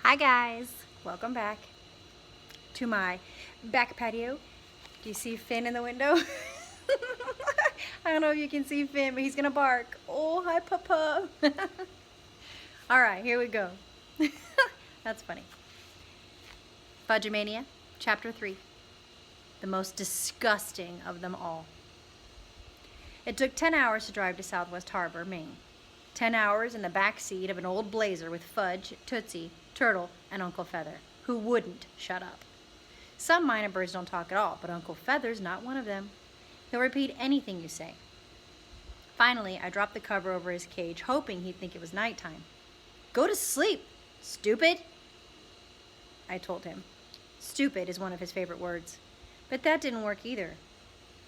Hi guys, welcome back to my back patio. Do you see Finn in the window? I don't know if you can see Finn, but he's gonna bark. Oh, hi Papa. All right, here we go. That's funny. Fudge-a-Mania, Chapter 3. The most disgusting of them all. It took 10 hours to drive to Southwest Harbor, Maine. 10 hours in the back seat of an old Blazer with Fudge, Tootsie, Turtle, and Uncle Feather, who wouldn't shut up. Some minor birds don't talk at all, but Uncle Feather's not one of them. He'll repeat anything you say. Finally, I dropped the cover over his cage, hoping he'd think it was nighttime. "Go to sleep, stupid," I told him. Stupid is one of his favorite words. But that didn't work either.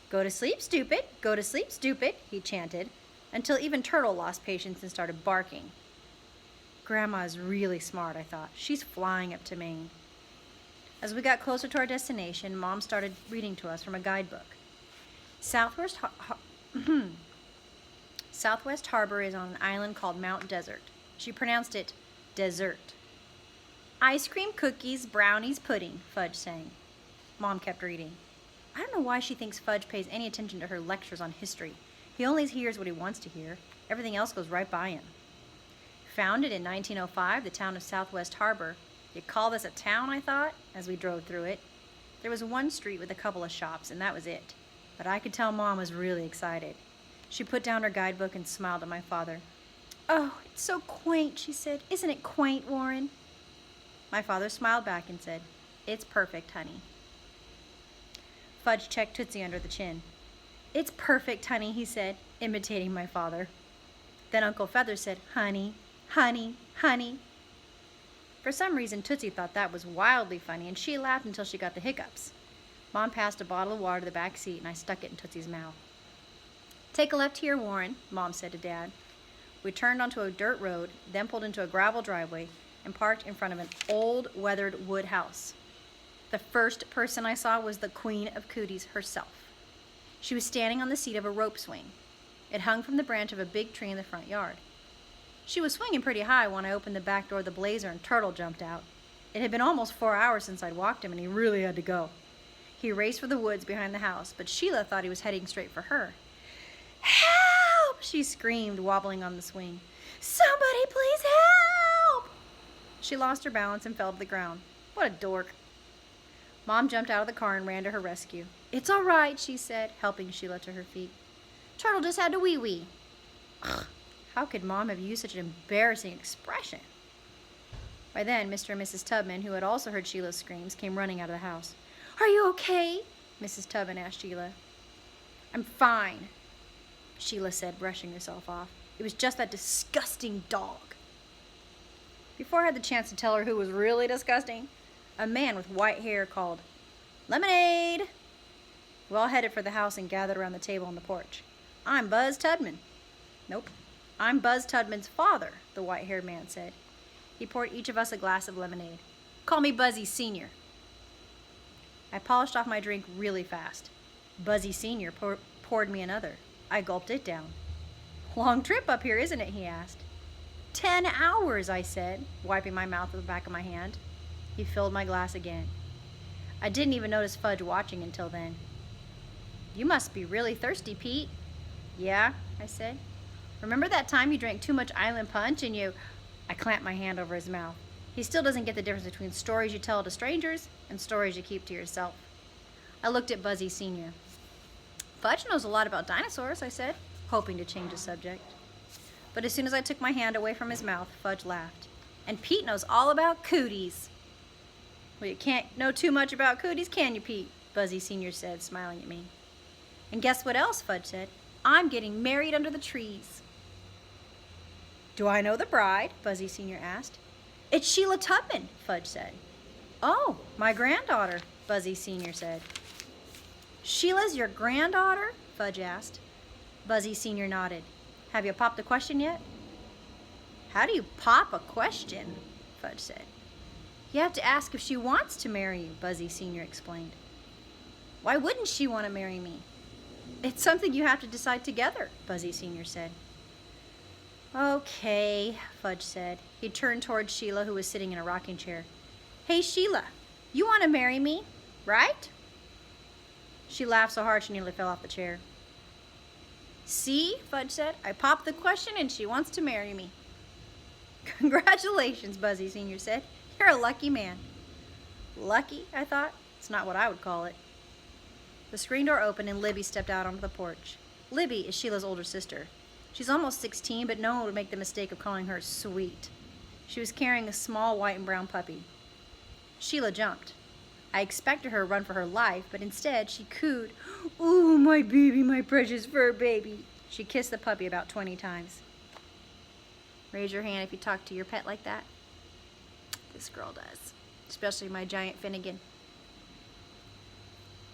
"Go to sleep, stupid. Go to sleep, stupid," he chanted, until even Turtle lost patience and started barking. Grandma's really smart, I thought. She's flying up to Maine. As we got closer to our destination, Mom started reading to us from a guidebook. Southwest Harbor is on an island called Mount Desert. She pronounced it desert. "Ice cream, cookies, brownies, pudding," Fudge sang. Mom kept reading. I don't know why she thinks Fudge pays any attention to her lectures on history. He only hears what he wants to hear. Everything else goes right by him. Founded in 1905, the town of Southwest Harbor. You call this a town, I thought, as we drove through it. There was one street with a couple of shops, and that was it. But I could tell Mom was really excited. She put down her guidebook and smiled at my father. "Oh, it's so quaint," she said. "Isn't it quaint, Warren?" My father smiled back and said, "It's perfect, honey." Fudge checked Tootsie under the chin. "It's perfect, honey," he said, imitating my father. Then Uncle Feather said, "Honey, honey, honey." For some reason, Tootsie thought that was wildly funny, and she laughed until she got the hiccups. Mom passed a bottle of water to the back seat, and I stuck it in Tootsie's mouth. "Take a left here, Warren," Mom said to Dad. We turned onto a dirt road, then pulled into a gravel driveway, and parked in front of an old, weathered wood house. The first person I saw was the Queen of Cooties herself. She was standing on the seat of a rope swing. It hung from the branch of a big tree in the front yard. She was swinging pretty high when I opened the back door of the Blazer and Turtle jumped out. It had been almost 4 hours since I'd walked him, and he really had to go. He raced for the woods behind the house, but Sheila thought he was heading straight for her. "Help!" she screamed, wobbling on the swing. "Somebody please help!" She lost her balance and fell to the ground. What a dork. Mom jumped out of the car and ran to her rescue. "It's all right," she said, helping Sheila to her feet. "Turtle just had to wee-wee." How could Mom have used such an embarrassing expression? By then, Mr. and Mrs. Tubman, who had also heard Sheila's screams, came running out of the house. "Are you okay?" Mrs. Tubman asked Sheila. "I'm fine," Sheila said, brushing herself off. "It was just that disgusting dog." Before I had the chance to tell her who was really disgusting, a man with white hair called, "Lemonade!" We all headed for the house and gathered around the table on the porch. "I'm Buzz Tubman." "Nope. I'm Buzz Tubman's father," the white-haired man said. He poured each of us a glass of lemonade. "Call me Buzzy Sr." I polished off my drink really fast. Buzzy Sr. poured me another. I gulped it down. "Long trip up here, isn't it?" he asked. 10 hours, I said, wiping my mouth with the back of my hand. He filled my glass again. I didn't even notice Fudge watching until then. "You must be really thirsty, Pete." "Yeah," I said. "Remember that time you drank too much Island Punch and you—" I clamped my hand over his mouth. He still doesn't get the difference between stories you tell to strangers and stories you keep to yourself. I looked at Buzzy Sr. "Fudge knows a lot about dinosaurs," I said, hoping to change the subject. But as soon as I took my hand away from his mouth, Fudge laughed. "And Pete knows all about cooties." "Well, you can't know too much about cooties, can you, Pete?" Buzzy Sr. said, smiling at me. "And guess what else?" Fudge said. "I'm getting married under the trees." "Do I know the bride?" Buzzy Sr. asked. "It's Sheila Tubman," Fudge said. "Oh, my granddaughter," Buzzy Sr. said. "Sheila's your granddaughter?" Fudge asked. Buzzy Sr. nodded. "Have you popped a question yet?" "How do you pop a question?" Fudge said. "You have to ask if she wants to marry you," Buzzy Sr. explained. "Why wouldn't she want to marry me?" "It's something you have to decide together," Buzzy Sr. said. Okay, Fudge said. He turned towards Sheila, who was sitting in a rocking chair. Hey, Sheila, you want to marry me, right? She laughed so hard she nearly fell off the chair. See, Fudge said, I popped the question and she wants to marry me. Congratulations, Buzzy Sr. said. You're a lucky man. Lucky, I thought. It's not what I would call it. The screen door opened and Libby stepped out onto the porch. Libby is Sheila's older sister. She's almost 16, but no one would make the mistake of calling her sweet. She was carrying a small white and brown puppy. Sheila jumped. I expected her to run for her life, but instead she cooed, "Ooh, my baby, my precious fur baby." She kissed the puppy about 20 times. Raise your hand if you talk to your pet like that. This girl does, especially my giant Finnegan.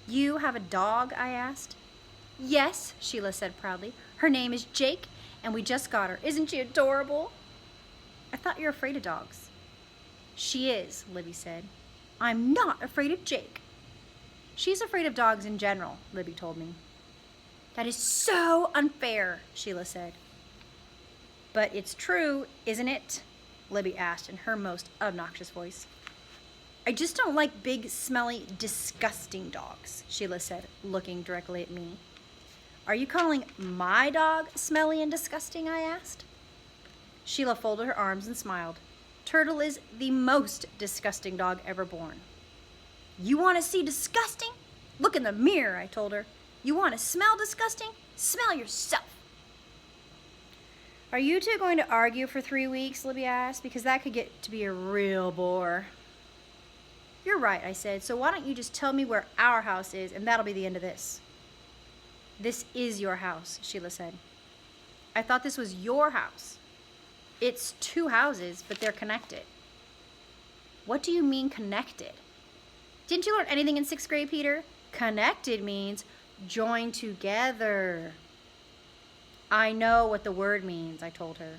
You have a dog? I asked. Yes, Sheila said proudly. Her name is Jake, and we just got her. Isn't she adorable? I thought you were afraid of dogs. She is, Libby said. I'm not afraid of Jake. She's afraid of dogs in general, Libby told me. That is so unfair, Sheila said. But it's true, isn't it? Libby asked in her most obnoxious voice. I just don't like big, smelly, disgusting dogs, Sheila said, looking directly at me. Are you calling my dog smelly and disgusting? I asked. Sheila folded her arms and smiled. Turtle is the most disgusting dog ever born. You want to see disgusting? Look in the mirror, I told her. You want to smell disgusting? Smell yourself. Are you two going to argue for 3 weeks? Libby asked, because that could get to be a real bore. You're right, I said, so why don't you just tell me where our house is, and that'll be the end of this. This is your house, Sheila said. I thought this was your house. It's 2 houses, but they're connected. What do you mean connected? Didn't you learn anything in 6th grade, Peter? Connected means joined together. I know what the word means, I told her.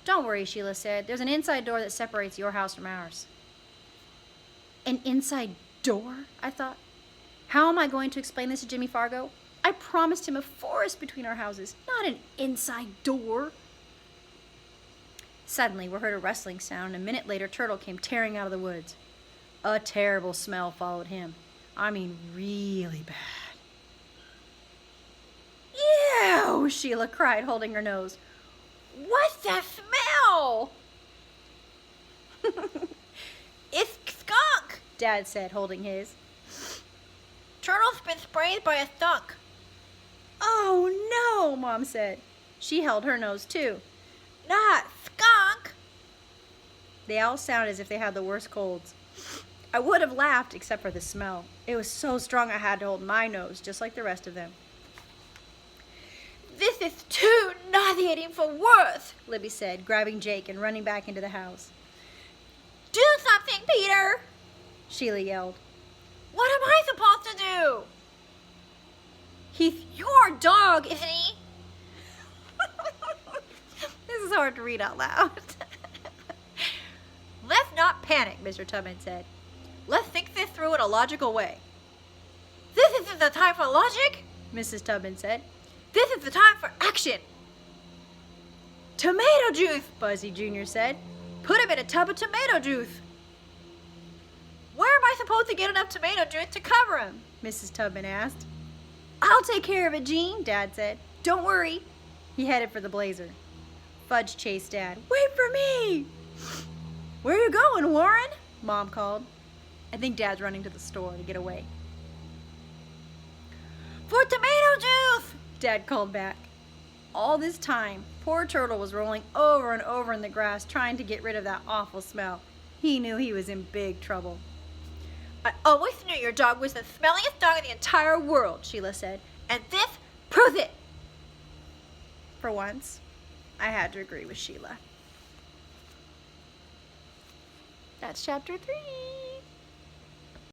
Don't worry, Sheila said. There's an inside door that separates your house from ours. An inside door? I thought. How am I going to explain this to Jimmy Fargo? I promised him a forest between our houses, not an inside door. Suddenly, we heard a rustling sound, and a minute later, Turtle came tearing out of the woods. A terrible smell followed him. I mean, really bad. Ew, Sheila cried, holding her nose. What's that smell? It's skunk, Dad said, holding his. Turtle's been sprayed by a skunk. Oh, no, Mom said. She held her nose, too. Not skunk. They all sounded as if they had the worst colds. I would have laughed except for the smell. It was so strong I had to hold my nose, just like the rest of them. This is too nauseating for words, Libby said, grabbing Jake and running back into the house. Do something, Peter, Sheila yelled. What am I supposed to do? He's your dog, isn't he? This is hard to read out loud. Let's not panic, Mr. Tubman said. Let's think this through in a logical way. This isn't the time for logic, Mrs. Tubman said. This is the time for action. Tomato juice, Buzzy Jr. said. Put him in a tub of tomato juice. Where am I supposed to get enough tomato juice to cover him? Mrs. Tubman asked. I'll take care of it, Gene, Dad said. Don't worry. He headed for the blazer. Fudge chased Dad. Wait for me! Where are you going, Warren? Mom called. I think Dad's running to the store to get away. For tomato juice! Dad called back. All this time, poor Turtle was rolling over and over in the grass trying to get rid of that awful smell. He knew he was in big trouble. I always knew your dog was the smelliest dog in the entire world, Sheila said, and this proves it. For once, I had to agree with Sheila. That's chapter 3.